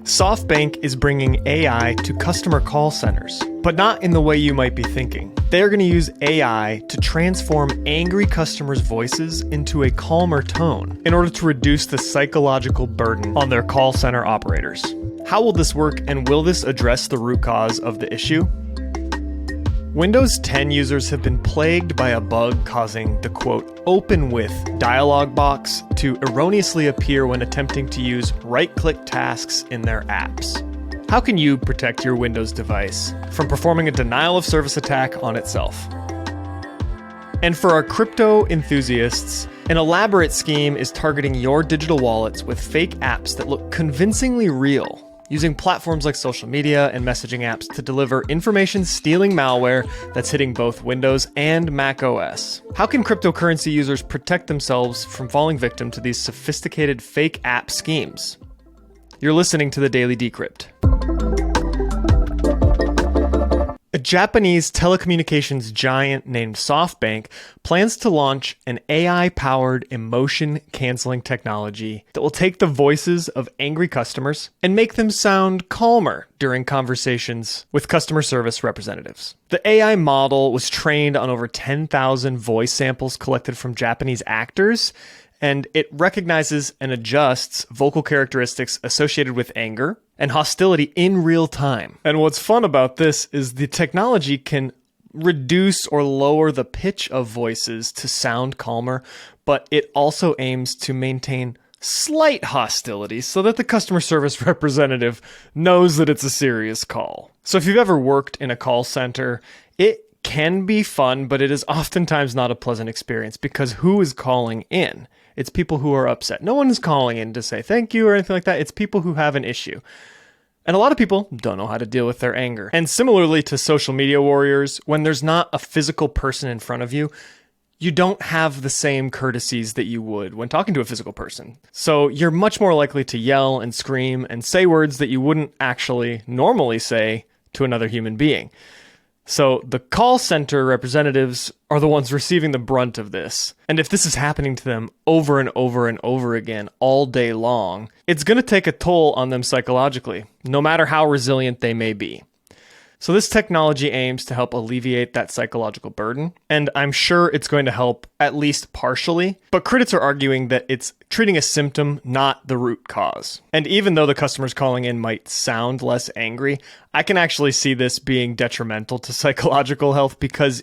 SoftBank is bringing AI to customer call centers, but not in the way you might be thinking. They're going to use AI to transform angry customers' voices into a calmer tone in order to reduce the psychological burden on their call center operators. How will this work, and will this address the root cause of the issue? Windows 10 users have been plagued by a bug causing the quote, open with dialog box to erroneously appear when attempting to use right-click tasks in their apps. How can you protect your Windows device from performing a denial of service attack on itself? And for our crypto enthusiasts, an elaborate scheme is targeting your digital wallets with fake apps that look convincingly real, using platforms like social media and messaging apps to deliver information-stealing malware that's hitting both Windows and Mac OS. How can cryptocurrency users protect themselves from falling victim to these sophisticated fake app schemes? You're listening to the Daily Decrypt. A Japanese telecommunications giant named SoftBank plans to launch an AI-powered emotion-canceling technology that will take the voices of angry customers and make them sound calmer during conversations with customer service representatives. The AI model was trained on over 10,000 voice samples collected from Japanese actors, and it recognizes and adjusts vocal characteristics associated with anger and hostility in real time. And what's fun about this is the technology can reduce or lower the pitch of voices to sound calmer, but it also aims to maintain slight hostility so that the customer service representative knows that it's a serious call. So if you've ever worked in a call center, it can be fun, but it is oftentimes not a pleasant experience because who is calling in? It's people who are upset. No one is calling in to say thank you or anything like that. It's people who have an issue. And a lot of people don't know how to deal with their anger. And similarly to social media warriors, when there's not a physical person in front of you, you don't have the same courtesies that you would when talking to a physical person. So you're much more likely to yell and scream and say words that you wouldn't actually normally say to another human being. So the call center representatives are the ones receiving the brunt of this. And if this is happening to them over and over and over again all day long, it's going to take a toll on them psychologically, no matter how resilient they may be. So this technology aims to help alleviate that psychological burden, and I'm sure it's going to help at least partially, but critics are arguing that it's treating a symptom, not the root cause. And even though the customers calling in might sound less angry, I can actually see this being detrimental to psychological health because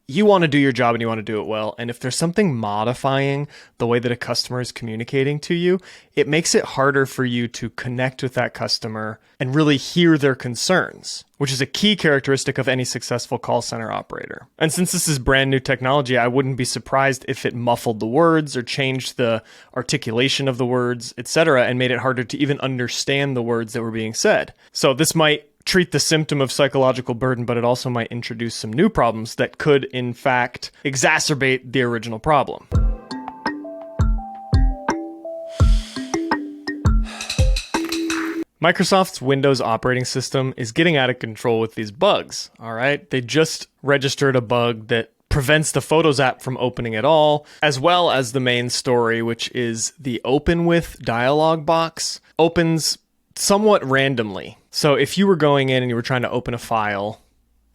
you want to do your job and you want to do it well. And if there's something modifying the way that a customer is communicating to you, it makes it harder for you to connect with that customer and really hear their concerns, which is a key characteristic of any successful call center operator. And since this is brand new technology, I wouldn't be surprised if it muffled the words or changed the articulation of the words, etc., and made it harder to even understand the words that were being said. So this might treat the symptom of psychological burden, but it also might introduce some new problems that could, in fact, exacerbate the original problem. Microsoft's Windows operating system is getting out of control with these bugs, all right? They just registered a bug that prevents the Photos app from opening at all, as well as the main story, which is the open with dialog box opens somewhat randomly. So if you were going in and you were trying to open a file,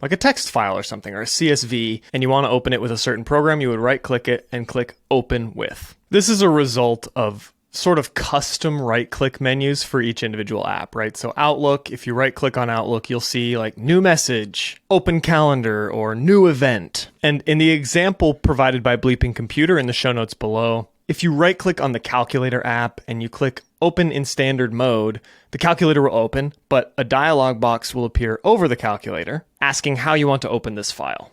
like a text file or something, or a CSV, and you want to open it with a certain program, you would right-click it and click Open With. This is a result of sort of custom right-click menus for each individual app, right? So Outlook, if you right-click on Outlook, you'll see like New Message, Open Calendar, or New Event. And in the example provided by Bleeping Computer in the show notes below, if you right-click on the Calculator app and you click Open in Standard Mode, the calculator will open, but a dialog box will appear over the calculator asking how you want to open this file.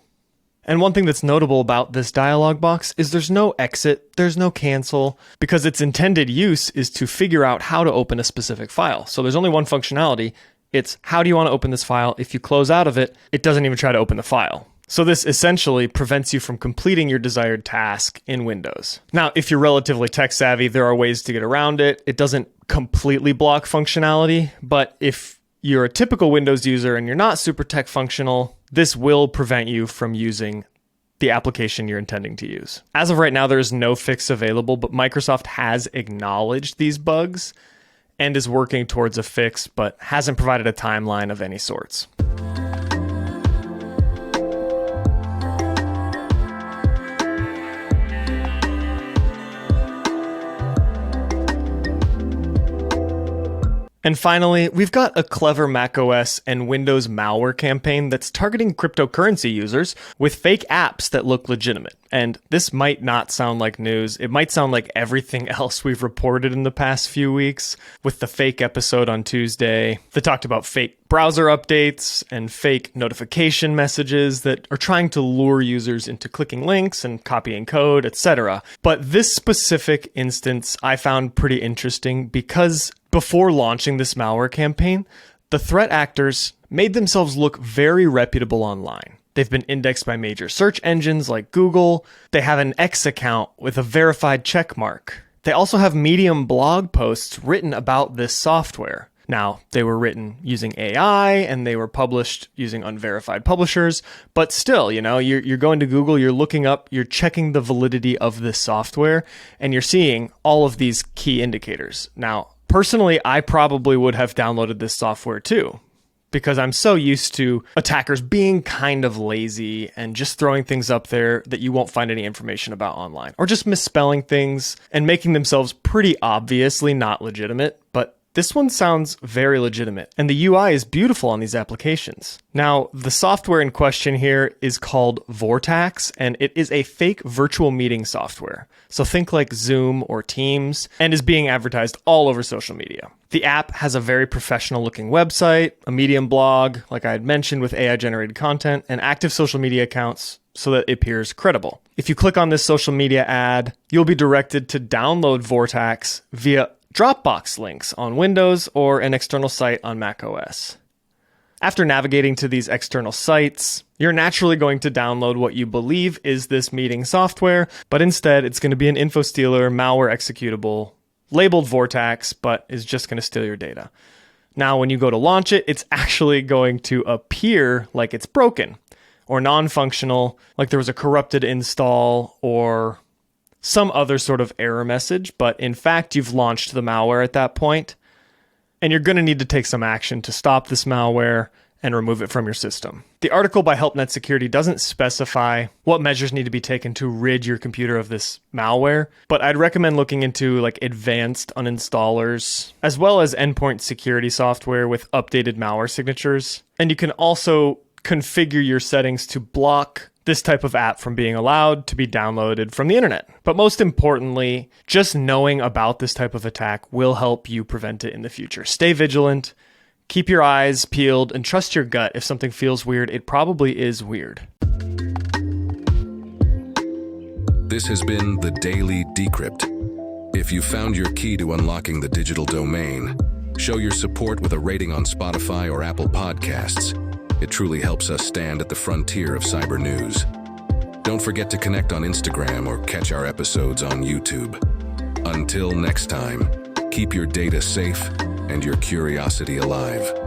And one thing that's notable about this dialog box is there's no exit, there's no cancel, because its intended use is to figure out how to open a specific file. So there's only one functionality. It's how do you want to open this file? If you close out of it, it doesn't even try to open the file. So this essentially prevents you from completing your desired task in Windows. Now, if you're relatively tech savvy, there are ways to get around it. It doesn't completely block functionality, but if you're a typical Windows user and you're not super tech functional, this will prevent you from using the application you're intending to use. As of right now, there is no fix available, but Microsoft has acknowledged these bugs and is working towards a fix, but hasn't provided a timeline of any sorts. And finally, we've got a clever macOS and Windows malware campaign that's targeting cryptocurrency users with fake apps that look legitimate. And this might not sound like news. It might sound like everything else we've reported in the past few weeks, with the fake episode on Tuesday that talked about fake browser updates and fake notification messages that are trying to lure users into clicking links and copying code, etc. But this specific instance I found pretty interesting because before launching this malware campaign, the threat actors made themselves look very reputable online. They've been indexed by major search engines like Google. They have an X account with a verified checkmark. They also have Medium blog posts written about this software. Now, they were written using AI and they were published using unverified publishers, but still, you're going to Google, you're looking up, you're checking the validity of this software, and you're seeing all of these key indicators. Now, personally, I probably would have downloaded this software too, because I'm so used to attackers being kind of lazy and just throwing things up there that you won't find any information about online, or just misspelling things and making themselves pretty obviously not legitimate. But this one sounds very legitimate, and the UI is beautiful on these applications. Now, the software in question here is called Vortax, and it is a fake virtual meeting software. So think like Zoom or Teams, and is being advertised all over social media. The app has a very professional looking website, a Medium blog, like I had mentioned, with AI generated content, and active social media accounts so that it appears credible. If you click on this social media ad, you'll be directed to download Vortax via Dropbox links on Windows or an external site on macOS. After navigating to these external sites, you're naturally going to download what you believe is this meeting software, but instead it's going to be an info stealer malware executable labeled Vortax, but is just going to steal your data. Now, when you go to launch it, it's actually going to appear like it's broken or non-functional, like there was a corrupted install or some other sort of error message, but in fact, you've launched the malware at that point, and you're going to need to take some action to stop this malware and remove it from your system. The article by HelpNet Security doesn't specify what measures need to be taken to rid your computer of this malware, but I'd recommend looking into like advanced uninstallers, as well as endpoint security software with updated malware signatures. And you can also configure your settings to block this type of app from being allowed to be downloaded from the internet. But most importantly, just knowing about this type of attack will help you prevent it in the future. Stay vigilant, keep your eyes peeled, and trust your gut. If something feels weird, it probably is weird. This has been the Daily Decrypt. If you found your key to unlocking the digital domain, show your support with a rating on Spotify or Apple Podcasts. It truly helps us stand at the frontier of cyber news. Don't forget to connect on Instagram or catch our episodes on YouTube. Until next time, keep your data safe and your curiosity alive.